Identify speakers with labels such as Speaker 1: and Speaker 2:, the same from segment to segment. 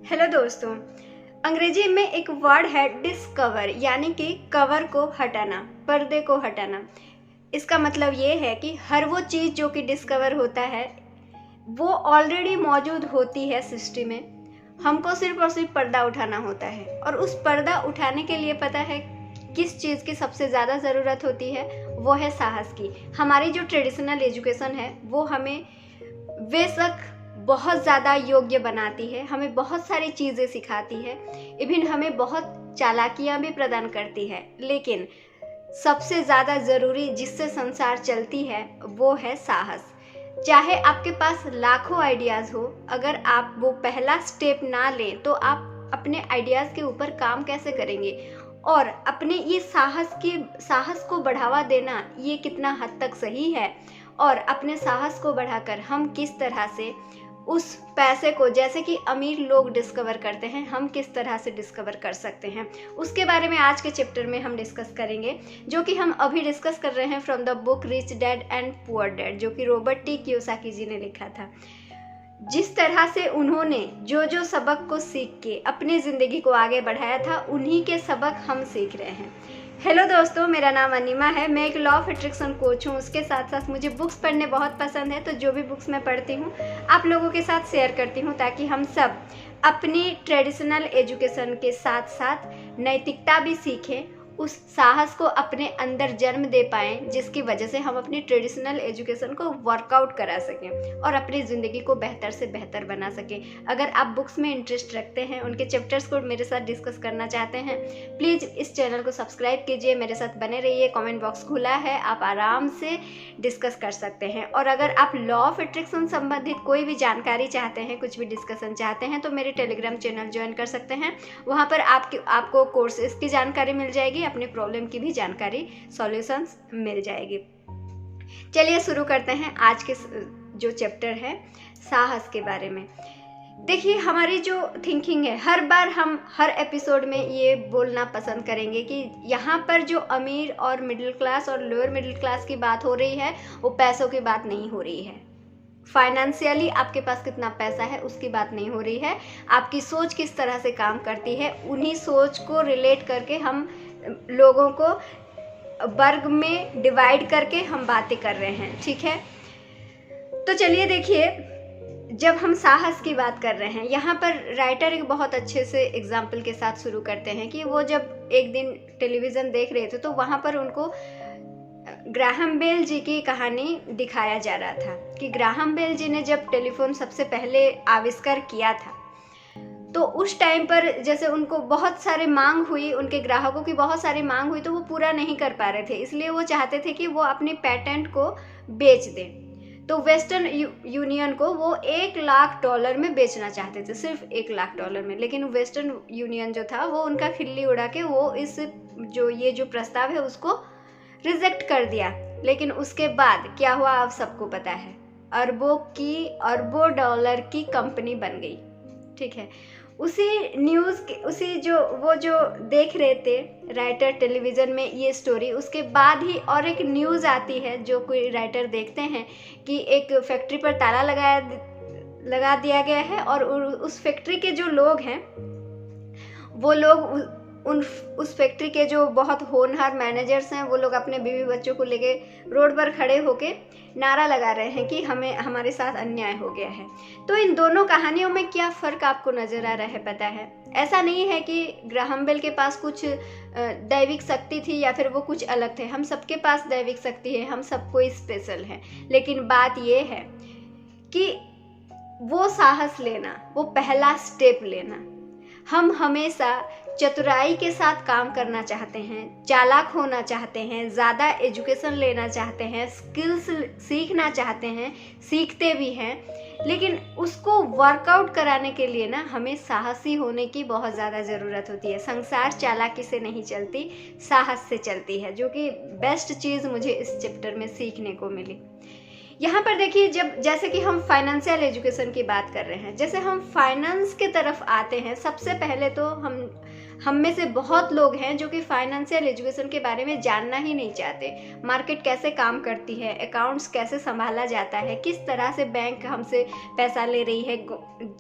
Speaker 1: Hello दोस्तों, अंग्रेजी में एक वर्ड है डिस्कवर, यानी कि कवर को हटाना, पर्दे को हटाना। इसका मतलब ये है कि हर वो चीज़ जो कि डिस्कवर होता है वो ऑलरेडी मौजूद होती है सृष्टि में। हमको सिर्फ और सिर्फ पर्दा उठाना होता है, और उस पर्दा उठाने के लिए पता है किस चीज़ की सबसे ज़्यादा ज़रूरत होती है, वो है साहस की। हमारी जो ट्रेडिशनल एजुकेशन है वो हमें बेशक बहुत ज़्यादा योग्य बनाती है, हमें बहुत सारी चीज़ें सिखाती है, इवन हमें बहुत चालाकियाँ भी प्रदान करती है, लेकिन सबसे ज़्यादा ज़रूरी जिससे संसार चलती है वो है साहस। चाहे आपके पास लाखों आइडियाज़ हो, अगर आप वो पहला स्टेप ना लें तो आप अपने आइडियाज़ के ऊपर काम कैसे करेंगे। और अपने ये साहस को बढ़ावा देना ये कितना हद तक सही है, और अपने साहस को बढ़ाकर हम किस तरह से उस पैसे को, जैसे कि अमीर लोग डिस्कवर करते हैं, हम किस तरह से डिस्कवर कर सकते हैं, उसके बारे में आज के चैप्टर में हम डिस्कस करेंगे, जो कि हम अभी डिस्कस कर रहे हैं from the book rich dad and poor dad, जो कि रॉबर्ट टी कियोसाकी जी ने लिखा था। जिस तरह से उन्होंने जो सबक को सीख के अपनी ज़िंदगी को आगे बढ़ाया था, उन्हीं के सबक हम सीख रहे हैं। हेलो दोस्तों, मेरा नाम अनिमा है। मैं एक लॉ ऑफ अट्रैक्शन कोच हूँ। उसके साथ साथ मुझे बुक्स पढ़ने बहुत पसंद है, तो जो भी बुक्स मैं पढ़ती हूँ आप लोगों के साथ शेयर करती हूँ, ताकि हम सब अपनी ट्रेडिशनल एजुकेशन के साथ साथ नैतिकता भी सीखें, उस साहस को अपने अंदर जन्म दे पाएँ, जिसकी वजह से हम अपनी ट्रेडिशनल एजुकेशन को वर्कआउट करा सकें और अपनी ज़िंदगी को बेहतर से बेहतर बना सकें। अगर आप बुक्स में इंटरेस्ट रखते हैं, उनके चैप्टर्स को मेरे साथ डिस्कस करना चाहते हैं, प्लीज़ इस चैनल को सब्सक्राइब कीजिए, मेरे साथ बने रहिए। कमेंट बॉक्स खुला है, आप आराम से डिस्कस कर सकते हैं। और अगर आप लॉ ऑफ अट्रैक्शन संबंधित कोई भी जानकारी चाहते हैं, कुछ भी डिस्कशन चाहते हैं, तो मेरे टेलीग्राम चैनल ज्वाइन कर सकते हैं। वहाँ पर आपको कोर्सेज की जानकारी मिल जाएगी, अपने प्रॉब्लम की भी जानकारी, सॉल्यूशंस मिल जाएगी। चलिए शुरू करते हैं आज के जो चैप्टर है साहस के बारे में। देखिए, हमारी जो थिंकिंग है, हर बार हम हर एपिसोड में ये बोलना पसंद करेंगे कि यहाँ पर जो अमीर और मिडिल क्लास और लोअर मिडिल क्लास की बात हो रही है, वो पैसों की बात नहीं हो रही है। फाइनेंशियली आपके पास कितना पैसा है उसकी बात नहीं हो रही है, आपकी सोच किस तरह से काम करती है, उन्हीं सोच को रिलेट करके हम लोगों को वर्ग में डिवाइड करके हम बातें कर रहे हैं। ठीक है, तो चलिए देखिए, जब हम साहस की बात कर रहे हैं, यहाँ पर राइटर एक बहुत अच्छे से एग्जाम्पल के साथ शुरू करते हैं कि वो जब एक दिन टेलीविज़न देख रहे थे, तो वहाँ पर उनको ग्राहम बेल जी की कहानी दिखाया जा रहा था कि ग्राहम बेल जी ने जब टेलीफोन सबसे पहले आविष्कार किया था, तो उस टाइम पर जैसे उनको बहुत सारे मांग हुई, उनके ग्राहकों की बहुत सारी मांग हुई, तो वो पूरा नहीं कर पा रहे थे, इसलिए वो चाहते थे कि वो अपने पेटेंट को बेच दें। तो वेस्टर्न यूनियन को वो $1,00,000 में बेचना चाहते थे, सिर्फ $1,00,000 में, लेकिन वेस्टर्न यूनियन जो था वो उनका खिल्ली उड़ा के वो ये जो प्रस्ताव है उसको रिजेक्ट कर दिया। लेकिन उसके बाद क्या हुआ आप सबको पता है, अरबों डॉलर की कंपनी बन गई। ठीक है, वो जो देख रहे थे राइटर टेलीविज़न में ये स्टोरी, उसके बाद ही और एक न्यूज़ आती है जो कोई राइटर देखते हैं कि एक फैक्ट्री पर ताला लगा दिया गया है, और उस फैक्ट्री के जो लोग हैं वो लोग उस फैक्ट्री के जो बहुत होनहार मैनेजर्स हैं, वो लोग अपने बीवी बच्चों को लेके रोड पर खड़े होके नारा लगा रहे हैं कि हमारे साथ अन्याय हो गया है। तो इन दोनों कहानियों में क्या फ़र्क आपको नज़र आ रहा है पता है? ऐसा नहीं है कि ग्राहम बेल के पास कुछ दैविक शक्ति थी या फिर वो कुछ अलग थे। हम सबके पास दैविक शक्ति है, हम सब कोई स्पेशल है, लेकिन बात ये है कि वो साहस लेना, वो पहला स्टेप लेना। हम हमेशा चतुराई के साथ काम करना चाहते हैं, चालाक होना चाहते हैं, ज़्यादा एजुकेशन लेना चाहते हैं, स्किल्स सीखना चाहते हैं, सीखते भी हैं, लेकिन उसको वर्कआउट कराने के लिए ना हमें साहसी होने की बहुत ज़्यादा ज़रूरत होती है। संसार चालाकी से नहीं चलती, साहस से चलती है, जो कि बेस्ट चीज़ मुझे इस चैप्टर में सीखने को मिली। यहाँ पर देखिए, जैसे कि हम फाइनेंशियल एजुकेशन की बात कर रहे हैं, जैसे हम फाइनेंस के तरफ आते हैं, सबसे पहले तो हम में से बहुत लोग हैं जो कि फाइनेंशियल एजुकेशन के बारे में जानना ही नहीं चाहते। मार्केट कैसे काम करती है, अकाउंट्स कैसे संभाला जाता है, किस तरह से बैंक हमसे पैसा ले रही है,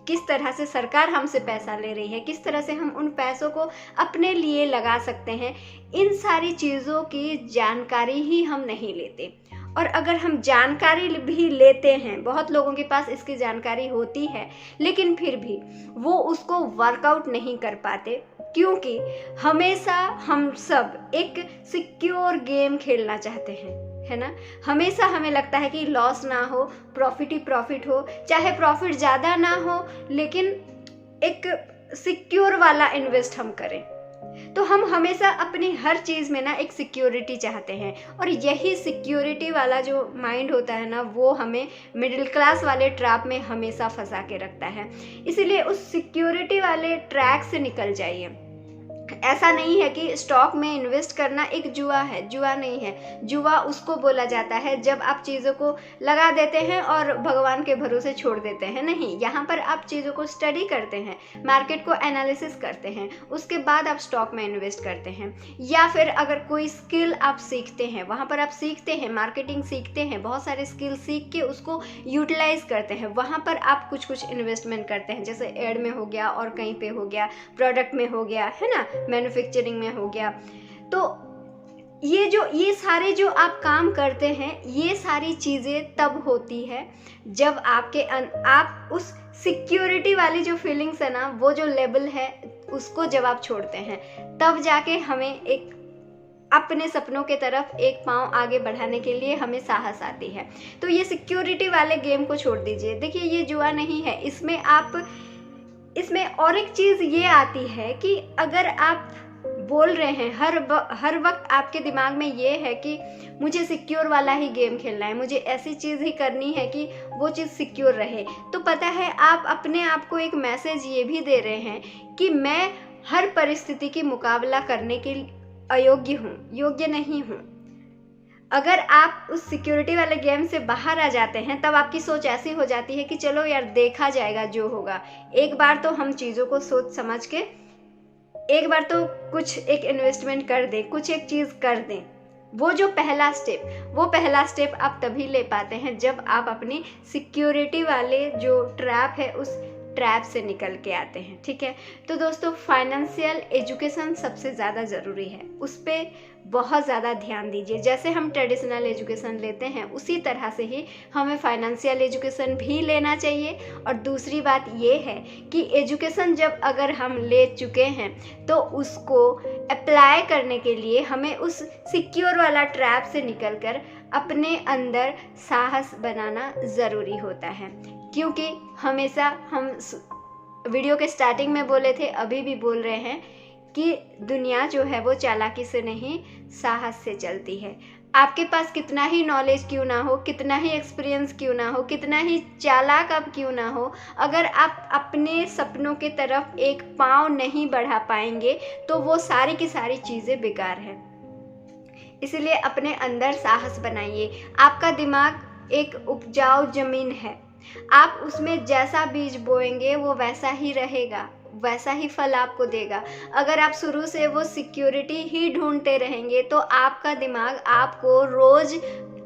Speaker 1: किस तरह से सरकार हमसे पैसा ले रही है, किस तरह से हम उन पैसों को अपने लिए लगा सकते हैं, इन सारी चीज़ों की जानकारी ही हम नहीं लेते। और अगर हम जानकारी भी लेते हैं, बहुत लोगों के पास इसकी जानकारी होती है, लेकिन फिर भी वो उसको वर्कआउट नहीं कर पाते, क्योंकि हमेशा हम सब एक सिक्योर गेम खेलना चाहते हैं, है ना। हमेशा हमें लगता है कि लॉस ना हो, प्रॉफिट ही प्रॉफिट हो, चाहे प्रॉफिट ज़्यादा ना हो लेकिन एक सिक्योर वाला इन्वेस्ट हम करें। तो हम हमेशा अपनी हर चीज़ में ना एक सिक्योरिटी चाहते हैं, और यही सिक्योरिटी वाला जो माइंड होता है ना, वो हमें मिडिल क्लास वाले ट्रैप में हमेशा फंसा के रखता है। इसीलिए उस सिक्योरिटी वाले ट्रैक से निकल जाइए। ऐसा नहीं है कि स्टॉक में इन्वेस्ट करना एक जुआ है, जुआ नहीं है। जुआ उसको बोला जाता है जब आप चीज़ों को लगा देते हैं और भगवान के भरोसे छोड़ देते हैं। नहीं, यहाँ पर आप चीज़ों को स्टडी करते हैं, मार्केट को एनालिसिस करते हैं, उसके बाद आप स्टॉक में इन्वेस्ट करते हैं। या फिर अगर कोई स्किल आप सीखते हैं, वहाँ पर आप सीखते हैं, मार्केटिंग सीखते हैं, बहुत सारे स्किल सीख के उसको यूटिलाइज करते हैं, वहाँ पर आप कुछ इन्वेस्टमेंट करते हैं, जैसे एड में हो गया और कहीं पे हो गया, प्रोडक्ट में हो गया, है ना, मैन्युफैक्चरिंग में हो गया। तो ये सारे जो आप काम करते हैं, ये सारी चीज़ें तब होती है जब आप उस सिक्योरिटी वाली जो फीलिंग्स है ना, वो जो लेवल है उसको जब आप छोड़ते हैं, तब जाके हमें एक अपने सपनों के तरफ एक पांव आगे बढ़ाने के लिए हमें साहस आती है। तो ये सिक्योरिटी वाले गेम को छोड़ दीजिए। देखिए, ये जुआ नहीं है, इसमें और एक चीज़ ये आती है कि अगर आप बोल रहे हैं हर वक्त आपके दिमाग में ये है कि मुझे सिक्योर वाला ही गेम खेलना है, मुझे ऐसी चीज़ ही करनी है कि वो चीज़ सिक्योर रहे, तो पता है आप अपने आप को एक मैसेज ये भी दे रहे हैं कि मैं हर परिस्थिति की मुकाबला करने के अयोग्य हूँ, योग्य नहीं हूँ। अगर आप उस सिक्योरिटी वाले गेम से बाहर आ जाते हैं, तब आपकी सोच ऐसी हो जाती है कि चलो यार, देखा जाएगा जो होगा। एक बार तो हम चीज़ों को सोच समझ के एक बार तो कुछ एक इन्वेस्टमेंट कर दें, कुछ एक चीज़ कर दें। वो पहला स्टेप आप तभी ले पाते हैं जब आप अपनी सिक्योरिटी वाले जो ट्रैप है उस ट्रैप से निकल के आते हैं। ठीक है, तो दोस्तों, फाइनेंशियल एजुकेशन सबसे ज़्यादा ज़रूरी है, उस पर बहुत ज़्यादा ध्यान दीजिए। जैसे हम ट्रेडिशनल एजुकेशन लेते हैं, उसी तरह से ही हमें फाइनेंशियल एजुकेशन भी लेना चाहिए। और दूसरी बात ये है कि एजुकेशन जब अगर हम ले चुके हैं, तो उसको अप्लाई करने के लिए हमें उस सिक्योर वाला ट्रैप से निकलकर अपने अंदर साहस बनाना ज़रूरी होता है। क्योंकि हमेशा हम वीडियो के स्टार्टिंग में बोले थे, अभी भी बोल रहे हैं कि दुनिया जो है वो चालाकी से नहीं, साहस से चलती है। आपके पास कितना ही नॉलेज क्यों ना हो, कितना ही एक्सपीरियंस क्यों ना हो, कितना ही चालाक आप क्यों ना हो, अगर आप अपने सपनों की तरफ एक पाँव नहीं बढ़ा पाएंगे तो वो सारी की सारी चीज़ें बेकार है। इसलिए अपने अंदर साहस बनाइए। आपका दिमाग एक उपजाऊ जमीन है, आप उसमें जैसा बीज बोएंगे वो वैसा ही रहेगा, वैसा ही फल आपको देगा। अगर आप शुरू से वो सिक्योरिटी ही ढूंढते रहेंगे तो आपका दिमाग आपको रोज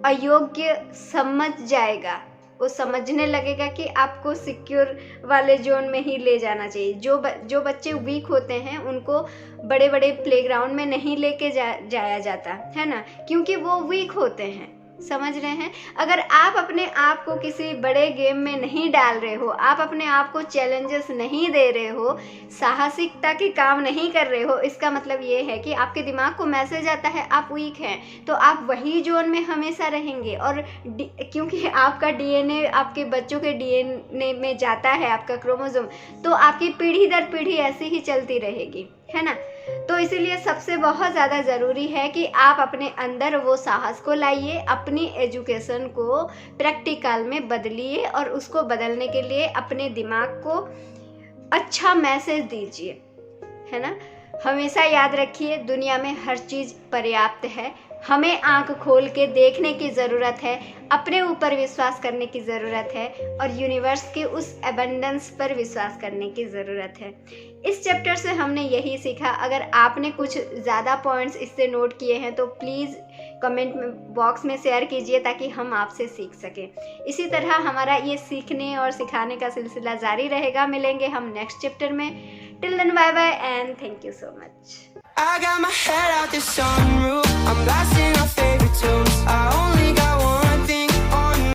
Speaker 1: अयोग्य समझ जाएगा, वो समझने लगेगा कि आपको सिक्योर वाले जोन में ही ले जाना चाहिए। जो बच्चे वीक होते हैं उनको बड़े बड़े प्लेग्राउंड में नहीं लेके जाया जाता है ना, क्योंकि वो वीक होते हैं। समझ रहे हैं? अगर आप अपने आप को किसी बड़े गेम में नहीं डाल रहे हो, आप अपने आप को चैलेंजेस नहीं दे रहे हो, साहसिकता के काम नहीं कर रहे हो, इसका मतलब ये है कि आपके दिमाग को मैसेज आता है आप वीक हैं, तो आप वही जोन में हमेशा रहेंगे। और क्योंकि आपका डीएनए आपके बच्चों के डीएनए में जाता है, आपका क्रोमोसोम, तो आपकी पीढ़ी दर पीढ़ी ऐसी ही चलती रहेगी, है ना। तो इसीलिए सबसे बहुत ज़्यादा ज़रूरी है कि आप अपने अंदर वो साहस को लाइए, अपनी एजुकेशन को प्रैक्टिकल में बदलिए और उसको बदलने के लिए अपने दिमाग को अच्छा मैसेज दीजिए, है ना। हमेशा याद रखिए, दुनिया में हर चीज़ पर्याप्त है, हमें आंख खोल के देखने की ज़रूरत है, अपने ऊपर विश्वास करने की ज़रूरत है और यूनिवर्स के उस एबंडेंस पर विश्वास करने की ज़रूरत है। इस चैप्टर से हमने यही सीखा। अगर आपने कुछ ज़्यादा पॉइंट्स इससे नोट किए हैं तो प्लीज़ कमेंट बॉक्स में शेयर कीजिए ताकि हम आपसे सीख सकें। इसी तरह हमारा ये सीखने और सिखाने का सिलसिला जारी रहेगा। मिलेंगे हम नेक्स्ट चैप्टर में। Till then bye bye and thank you so much.
Speaker 2: I got my head out the sunroof, I'm blasting